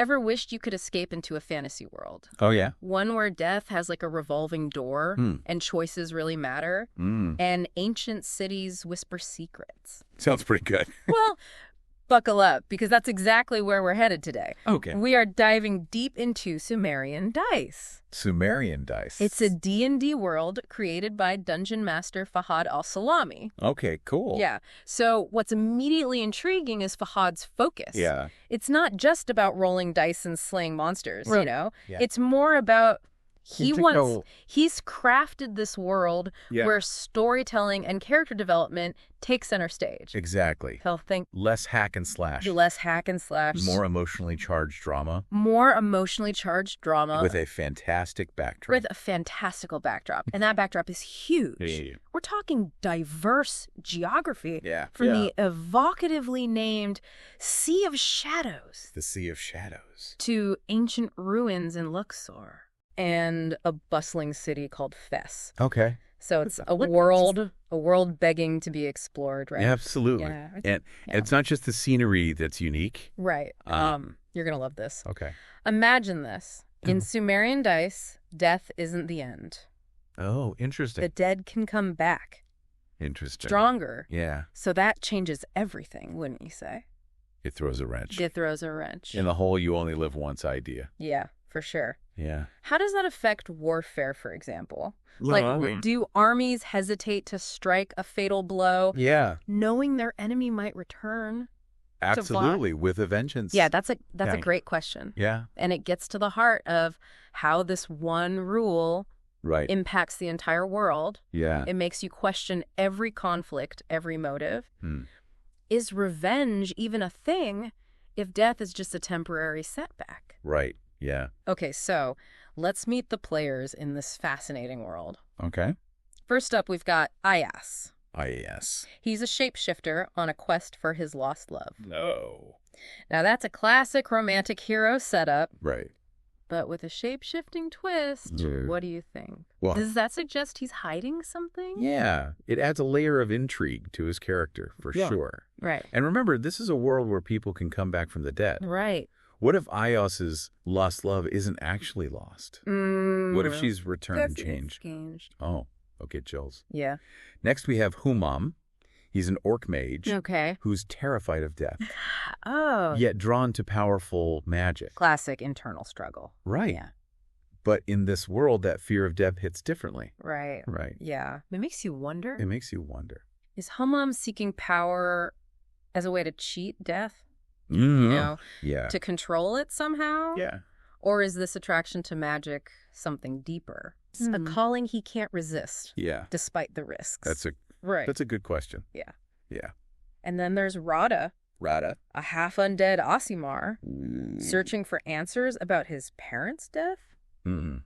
Ever wished you could escape into a fantasy world? Oh, yeah? One where death has like a revolving door and choices really matter, and ancient cities whisper secrets. Sounds pretty good. Well, buckle up, because that's exactly where we're headed today. Okay. We are diving deep into Sumerian Dice. Sumerian Dice. It's a D&D world created by Dungeon Master Fahad Al-Sulami. Okay, cool. Yeah. So what's immediately intriguing is Fahad's focus. Yeah. It's not just about rolling dice and slaying monsters, Right. you know? Yeah. It's more about he's crafted this world Yeah. where storytelling and character development take center stage. Exactly. He'll think Less hack and slash. less hack and slash. More emotionally charged drama. More emotionally charged drama. With a fantastic backdrop. With a fantastical backdrop. And that backdrop is huge. Yeah. We're talking diverse geography. Yeah. From the evocatively named Sea of Shadows The Sea of Shadows. to ancient ruins in Luxor and a bustling city called Fes. Okay. So it's a world begging to be explored, right? Absolutely. Yeah. And it's not just the scenery that's unique. Right. You're going to love this. Okay. Imagine this. In Sumerian Dice, death isn't the end. Oh, interesting. The dead can come back. Interesting. Stronger. Yeah. So that changes everything, wouldn't you say? It throws a wrench. It throws a wrench. In the whole you only live once idea. Yeah, for sure. Yeah. How does that affect warfare, for example? Like, do armies hesitate to strike a fatal blow, Yeah. knowing their enemy might return? Absolutely. With a vengeance. Yeah, that's a great question. Yeah. And it gets to the heart of how this one rule Right. impacts the entire world. Yeah. It makes you question every conflict, every motive. Is revenge even a thing if death is just a temporary setback? Right. Yeah. Okay, so let's meet the players in this fascinating world. Okay. First up, we've got Ayas. Yes. He's a shapeshifter on a quest for his lost love. No. Now, that's a classic romantic hero setup, Right. but with a shape-shifting twist. Yeah. What do you think? Well, Does that suggest he's hiding something? yeah. It adds a layer of intrigue to his character, for sure. Right. And remember, this is a world where people can come back from the dead. Right. What if Ios's lost love isn't actually lost? What if she's returned and changed? Oh, okay, chills. Yeah. Next we have Humam. He's an orc mage Okay. who's terrified of death, Oh. yet drawn to powerful magic. Classic internal struggle. Right. Yeah. But in this world, that fear of death hits differently. Right. Right. Yeah. It makes you wonder. It makes you wonder. Is Humam seeking power as a way to cheat death? Mm-hmm. You know, Yeah. to control it somehow? Yeah. Or is this attraction to magic something deeper? It's a calling he can't resist, Yeah. despite the risks. That's a good question. Yeah. Yeah. And then there's Rada, Rada. a half-undead Aasimar, searching for answers about his parents' death Mm-hmm.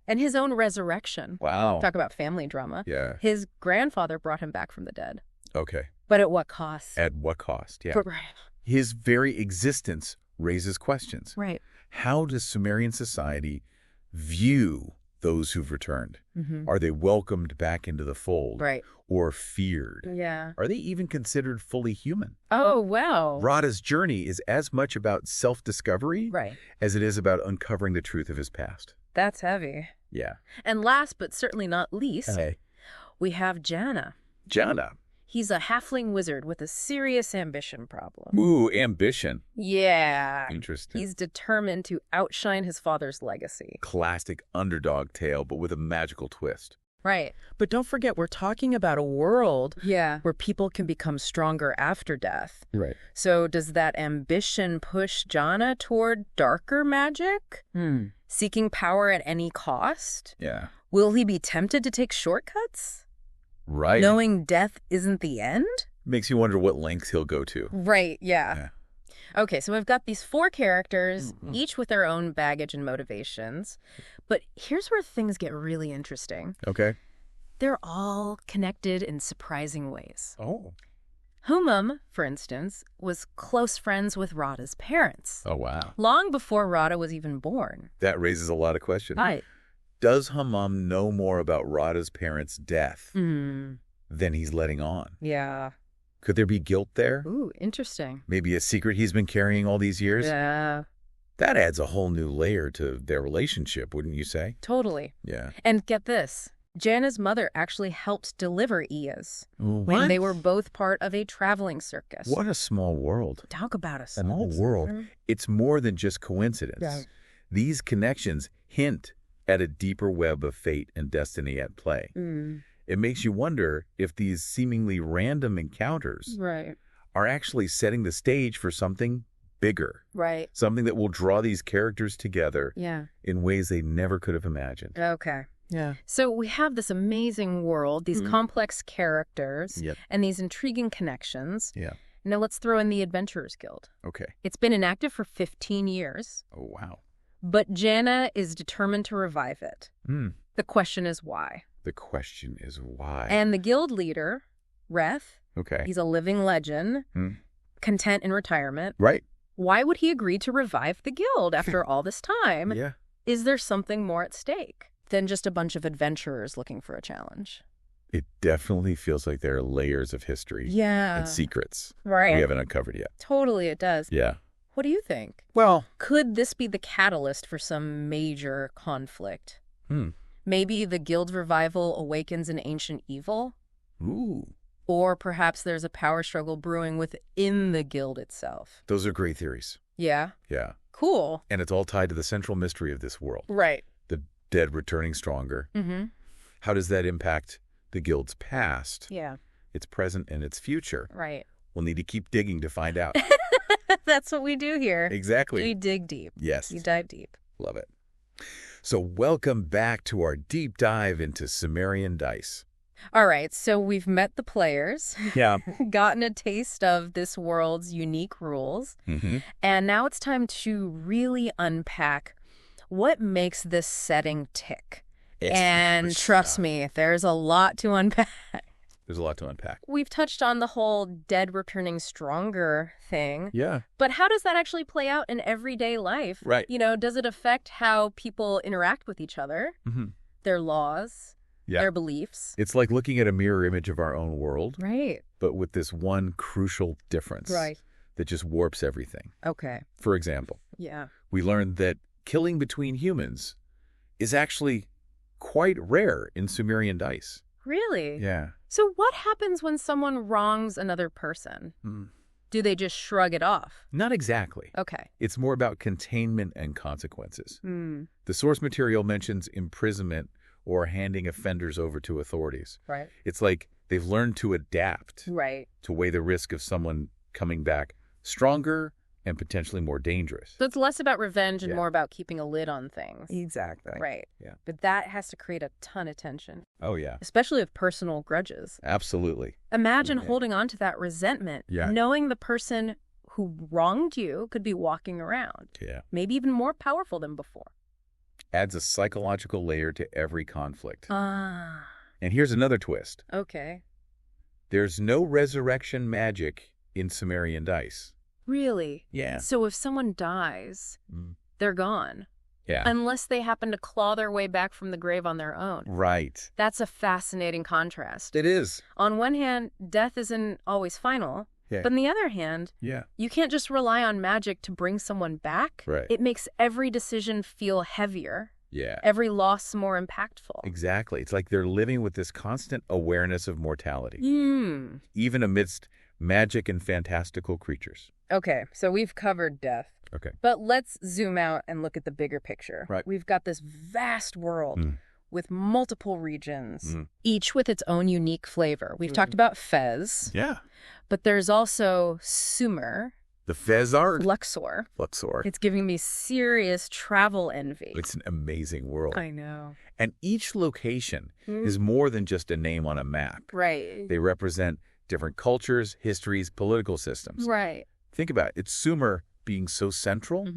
and his own resurrection. Wow. Talk about family drama. Yeah. His grandfather brought him back from the dead. Okay. But at what cost? At what cost? Yeah. Right. His very existence raises questions. Right. How does Sumerian society view those who've returned? Mm-hmm. Are they welcomed back into the fold? Right. Or feared? Yeah. Are they even considered fully human? Oh, wow. Rada's journey is as much about self-discovery Right. as it is about uncovering the truth of his past. That's heavy. Yeah. And last but certainly not least, Hey. we have Janna. Janna. He's a halfling wizard with a serious ambition problem. Ooh, ambition. Yeah. Interesting. He's determined to outshine his father's legacy. Classic underdog tale, but with a magical twist. Right. But don't forget, we're talking about a world Yeah. where people can become stronger after death. Right. So does that ambition push Janna toward darker magic? Seeking power at any cost? Yeah. Will he be tempted to take shortcuts? Right. Knowing death isn't the end? Makes you wonder what lengths he'll go to. Right, yeah. Yeah. Okay, so we've got these 4 characters, each with their own baggage and motivations. But here's where things get really interesting. Okay. They're all connected in surprising ways. Oh. Humam, for instance, was close friends with Rada's parents. Oh, wow. Long before Rada was even born. That raises a lot of questions. Right. Does Humam know more about Rada's parents' death Hmm. than he's letting on? Yeah. Could there be guilt there? Ooh, interesting. Maybe a secret he's been carrying all these years? Yeah. That adds a whole new layer to their relationship, wouldn't you say? Totally. Yeah. And get this. Jana's mother actually helped deliver Ias What? when they were both part of a traveling circus. What a small world. Talk about a Small world. It's more than just coincidence. Yeah. These connections hint at a deeper web of fate and destiny at play. It makes you wonder if these seemingly random encounters Right. are actually setting the stage for something bigger. Right. Something that will draw these characters together Yeah. in ways they never could have imagined. Okay. Yeah. So we have this amazing world, these complex characters, Yep. and these intriguing connections. Yeah. Now let's throw in the Adventurers Guild. Okay. It's been inactive for 15 years, Oh, wow. but Jana is determined to revive it. Hmm. The question is why. The question is why. And the guild leader, Reth, Okay. he's a living legend, content in retirement. Right. Why would he agree to revive the guild after all this time? Yeah. Is there something more at stake than just a bunch of adventurers looking for a challenge? It definitely feels like there are layers of history Yeah. and secrets Right. we haven't uncovered yet. Totally, it does. Yeah. What do you think? Well, Could this be the catalyst for some major conflict? Maybe the guild's revival awakens an ancient evil? ooh, Or perhaps there's a power struggle brewing within the guild itself? those are great theories. Yeah. Yeah. Cool. And it's all tied to the central mystery of this world. Right. The dead returning stronger. Mm-hmm. How does that impact the guild's past, Yeah. its present, and its future? Right. We'll need to keep digging to find out. That's what we do here. Exactly. We dig deep. Yes. You dive deep. Love it. So welcome back to our deep dive into Sumerian Dice. All right, so we've met the players, Yeah. gotten a taste of this world's unique rules, and now it's time to really unpack what makes this setting tick. And trust me, there's a lot to unpack. There's a lot to unpack. We've touched on the whole dead returning stronger thing. Yeah. But how does that actually play out in everyday life? Right. You know, does it affect how people interact with each other, their laws, their beliefs? It's like looking at a mirror image of our own world, Right. but with this one crucial difference Right. that just warps everything. Okay. For example, Yeah. we learned that killing between humans is actually quite rare in Sumerian Dice. Really? Yeah. So what happens when someone wrongs another person? Do they just shrug it off? Not exactly. Okay. It's more about containment and consequences. The source material mentions imprisonment or handing offenders over to authorities. Right. It's like they've learned to adapt Right. to weigh the risk of someone coming back stronger and potentially more dangerous. So it's less about revenge and Yeah. more about keeping a lid on things. Exactly. Right. Yeah. But that has to create a ton of tension, Oh, yeah. especially with personal grudges. Absolutely. Imagine Okay. holding on to that resentment, Yeah. knowing the person who wronged you could be walking around, Yeah. maybe even more powerful than before. Adds a psychological layer to every conflict. Ah, And here's another twist. okay. There's no resurrection magic in Sumerian Dice. Really? Yeah. So if someone dies, they're gone. Yeah. Unless they happen to claw their way back from the grave on their own. Right. That's a fascinating contrast. It is. On one hand, death isn't always final. Yeah. But on the other hand, Yeah. you can't just rely on magic to bring someone back. Right. It makes every decision feel heavier, Yeah. every loss more impactful. Exactly. It's like they're living with this constant awareness of mortality, even amidst magic and fantastical creatures. Okay, so we've covered death. Okay. But let's zoom out and look at the bigger picture. Right. We've got this vast world with multiple regions, each with its own unique flavor. We've talked about Fez, Yeah. but there's also Sumer, The Fez art. Luxor. Luxor. It's giving me serious travel envy. It's an amazing world. I know. And each location is more than just a name on a map. Right. They represent different cultures, histories, political systems. Right. Think about it. It's Sumer being so central.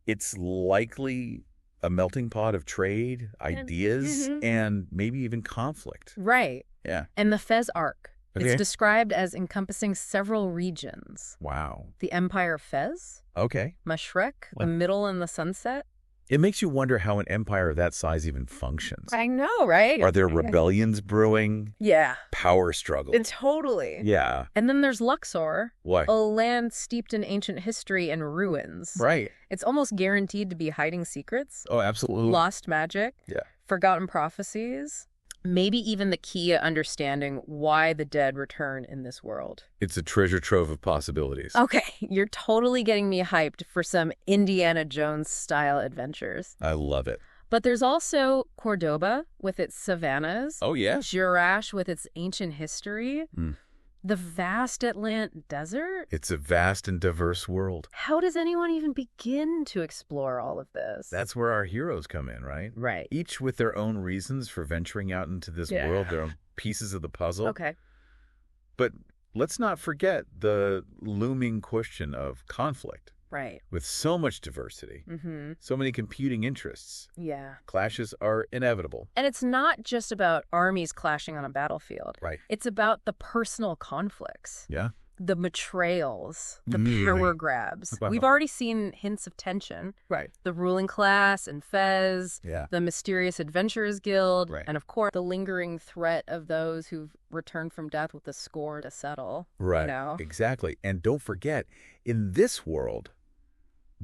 It's likely a melting pot of trade, ideas, and maybe even conflict. Right. Yeah. And the Fez Arc. Okay. It's described as encompassing several regions. Wow. The Empire of Fez, Okay. Mashrek, the What? Middle and the Sunset, It makes you wonder how an empire of that size even functions. I know, right? Are there rebellions brewing? Yeah. Power struggles? Totally. Yeah. And then there's Luxor, Why? a land steeped in ancient history and ruins. Right. It's almost guaranteed to be hiding secrets, Oh, absolutely. lost magic, Yeah. forgotten prophecies, maybe even the key to understanding why the dead return in this world. It's a treasure trove of possibilities. Okay, you're totally getting me hyped for some Indiana Jones-style adventures. I love it. But there's also Cordoba with its savannas. Oh, yeah? Jerash with its ancient history. Mm. The vast Atlant desert. It's a vast and diverse world. How does anyone even begin to explore all of this? That's where our heroes come in, right? right. Each with their own reasons for venturing out into this Yeah. world, their own pieces of the puzzle. Okay. But let's not forget the looming question of conflict. Right. With so much diversity, Mm-hmm. so many competing interests, Yeah. clashes are inevitable. And it's not just about armies clashing on a battlefield. Right. It's about the personal conflicts, Yeah? the betrayals, the Mm. power grabs. Wow. We've already seen hints of tension. Right. The ruling class and Fez, Yeah. the mysterious adventurers guild, Right. and of course the lingering threat of those who've returned from death with a score to settle. Right. You know? Exactly. And don't forget, in this world,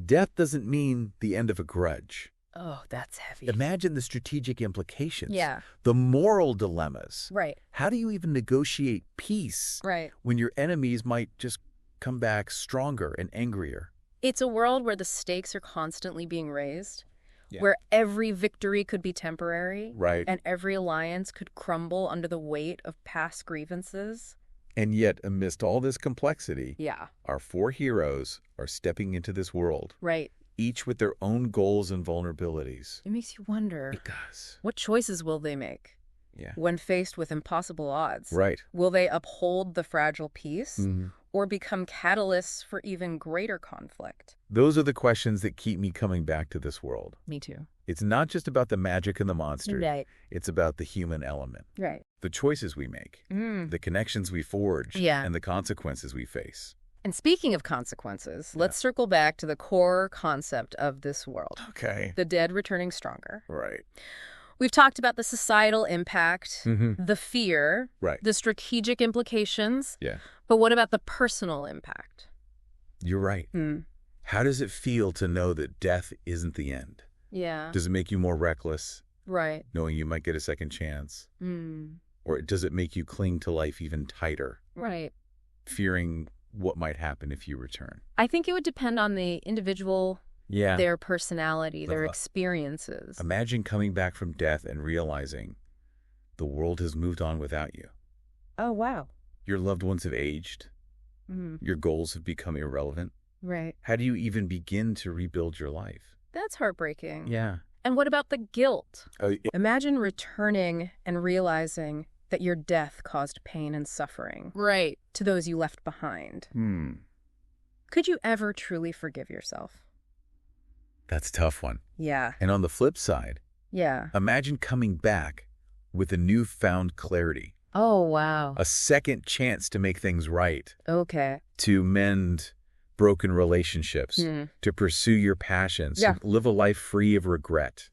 death doesn't mean the end of a grudge. Oh, that's heavy. Imagine the strategic implications. Yeah. The moral dilemmas. Right. How do you even negotiate peace Right. when your enemies might just come back stronger and angrier? It's a world where the stakes are constantly being raised, Yeah. where every victory could be temporary, Right. and every alliance could crumble under the weight of past grievances. And yet, amidst all this complexity, Yeah. our four heroes are stepping into this world, Right. each with their own goals and vulnerabilities. It makes you wonder, It does. what choices will they make Yeah. when faced with impossible odds? Right. Will they uphold the fragile peace Mhm. or become catalysts for even greater conflict? Those are the questions that keep me coming back to this world. Me too. It's not just about the magic and the monsters. Right. It's about the human element, Right. the choices we make, the connections we forge, Yeah. and the consequences we face. And speaking of consequences, let's circle back to the core concept of this world. Okay. The dead returning stronger. Right. We've talked about the societal impact, Mm-hmm. the fear, Right. the strategic implications. Yeah. But what about the personal impact? You're right. How does it feel to know that death isn't the end? Yeah. Does it make you more reckless, Right. knowing you might get a second chance? Mm. Or does it make you cling to life even tighter, Right. fearing what might happen if you return? I think it would depend on the individual, Yeah. their personality, their Uh, experiences. Imagine coming back from death and realizing the world has moved on without you. Oh, wow. Your loved ones have aged. Mm. Your goals have become irrelevant. Right. How do you even begin to rebuild your life? That's heartbreaking. Yeah. And what about the guilt? Oh, Imagine returning and realizing that your death caused pain and suffering. Right. To those you left behind. Could you ever truly forgive yourself? That's a tough one. Yeah. And on the flip side, Yeah. imagine coming back with a newfound clarity, Oh, wow. a second chance to make things right, Okay. to mend broken relationships, to pursue your passions, Yeah. to live a life free of regret.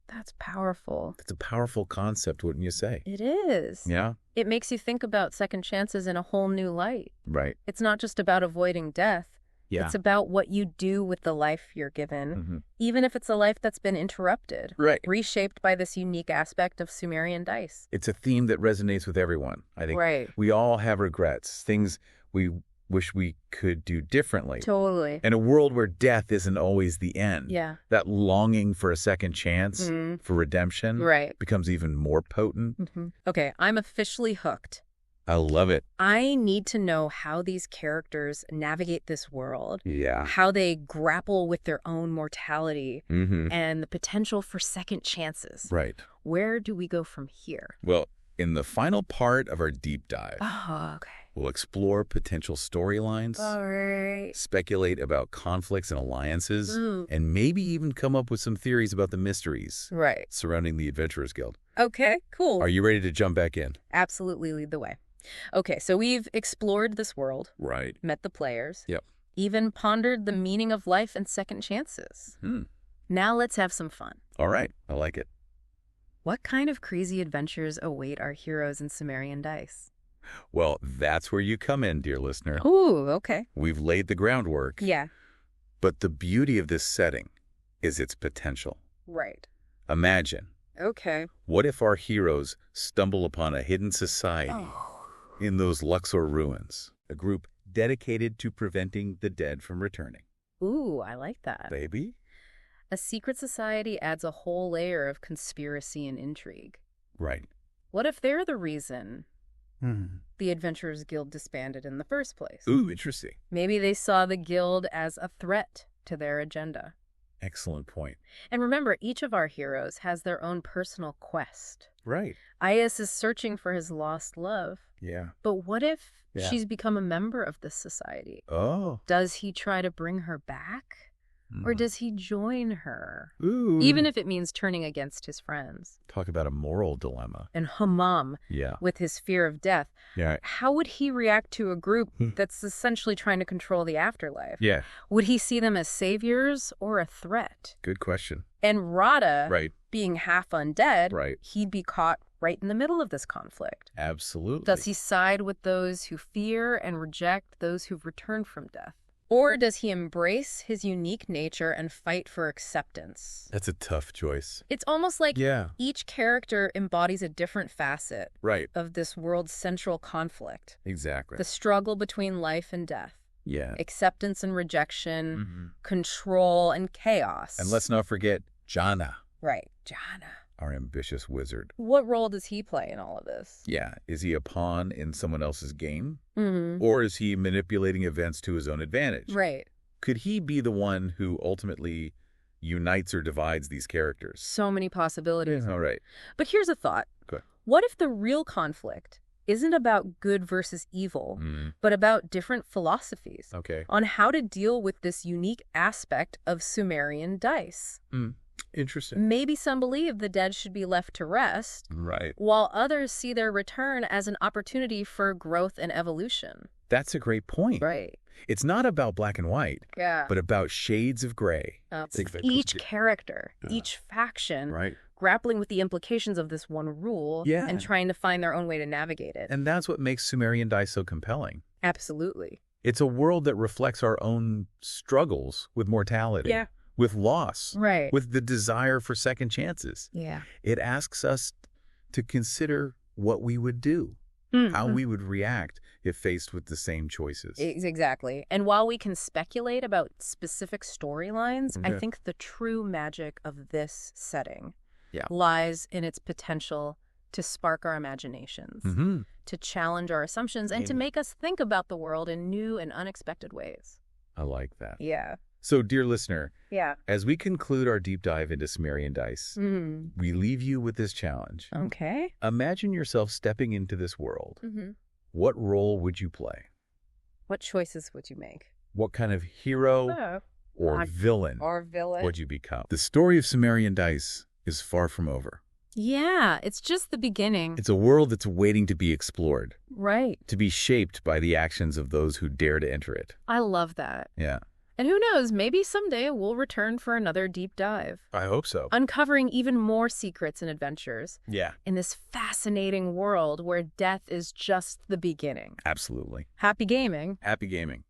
That's powerful. It's a powerful concept, wouldn't you say? It is. Yeah. It makes you think about second chances in a whole new light. Right. It's not just about avoiding death. Yeah. It's about what you do with the life you're given, Mhm. even if it's a life that's been interrupted, Right. reshaped by this unique aspect of Sumerian dice. It's a theme that resonates with everyone. I think Right. we all have regrets, things we wish we could do differently. Totally. In a world where death isn't always the end, Yeah. that longing for a second chance, for redemption, Right. becomes even more potent. Okay, I'm officially hooked. I love it. I need to know how these characters navigate this world, Yeah. how they grapple with their own mortality Mm-hmm. and the potential for second chances. Right. Where do we go from here? Well, in the final part of our deep dive, Oh, okay. we'll explore potential storylines, All right. speculate about conflicts and alliances, and maybe even come up with some theories about the mysteries Right. surrounding the Adventurers Guild. Okay, cool. Are you ready to jump back in? Absolutely lead the way. Okay, so we've explored this world, Right. met the players, Yep. even pondered the meaning of life and second chances. Now let's have some fun. All right, I like it. What kind of crazy adventures await our heroes in Sumerian Dice? Well, that's where you come in, dear listener. Ooh, okay. We've laid the groundwork. Yeah. But the beauty of this setting is its potential. Right. Imagine, Okay. what if our heroes stumble upon a hidden society in those Luxor ruins, a group dedicated to preventing the dead from returning? Ooh, I like that. Baby? A secret society adds a whole layer of conspiracy and intrigue. Right. What if they're the reason the Adventurers Guild disbanded in the first place? Ooh, interesting. Maybe they saw the guild as a threat to their agenda. Excellent point. And remember, each of our heroes has their own personal quest. Right. Aias is searching for his lost love. Yeah. But what if Yeah. she's become a member of this society? Oh. Does he try to bring her back? Or does he join her? Ooh. Even if it means turning against his friends. Talk about a moral dilemma. And Hammam, Yeah. with his fear of death, Yeah. how would he react to a group that's essentially trying to control the afterlife? Yeah. Would he see them as saviors or a threat? Good question. And Radha, Right. being half undead, Right. he'd be caught right in the middle of this conflict. Absolutely. Does he side with those who fear and reject those who've returned from death? Or does he embrace his unique nature and fight for acceptance? That's a tough choice. It's almost like Yeah. each character embodies a different facet Right. of this world's central conflict. Exactly. The struggle between life and death, Yeah. acceptance and rejection, control and chaos. And let's not forget Jana, Right, Jana. our ambitious wizard. What role does he play in all of this? Yeah. Is he a pawn in someone else's game? Mm-hmm. Or is he manipulating events to his own advantage? Right. Could he be the one who ultimately unites or divides these characters? So many possibilities. All right. But here's a thought. Good. What if the real conflict isn't about good versus evil, but about different philosophies Okay. on how to deal with this unique aspect of Sumerian dice? Interesting. Maybe some believe the dead should be left to rest, Right. while others see their return as an opportunity for growth and evolution. That's a great point. Right. It's not about black and white, Yeah. but about shades of gray. Each character, each faction, Right. grappling with the implications of this one rule Yeah. and trying to find their own way to navigate it. And that's what makes Sumerian Dice so compelling. Absolutely. It's a world that reflects our own struggles with mortality, Yeah. with loss, Right. with the desire for second chances. Yeah. It asks us to consider what we would do, how we would react if faced with the same choices. Exactly. And while we can speculate about specific storylines, I Okay. think the true magic of this setting Yeah. lies in its potential to spark our imaginations, to challenge our assumptions, and to make us think about the world in new and unexpected ways. I like that. Yeah. So, dear listener, Yeah. as we conclude our deep dive into Sumerian Dice, we leave you with this challenge. Okay. Imagine yourself stepping into this world. Mm-hmm. What role would you play? What choices would you make? What kind of hero or villain Or villain? would you become? The story of Sumerian Dice is far from over. Yeah, it's just the beginning. It's a world that's waiting to be explored, Right. to be shaped by the actions of those who dare to enter it. I love that. Yeah. And who knows, maybe someday we'll return for another deep dive, I hope so. uncovering even more secrets and adventures Yeah. in this fascinating world where death is just the beginning. Absolutely. Happy gaming. Happy gaming.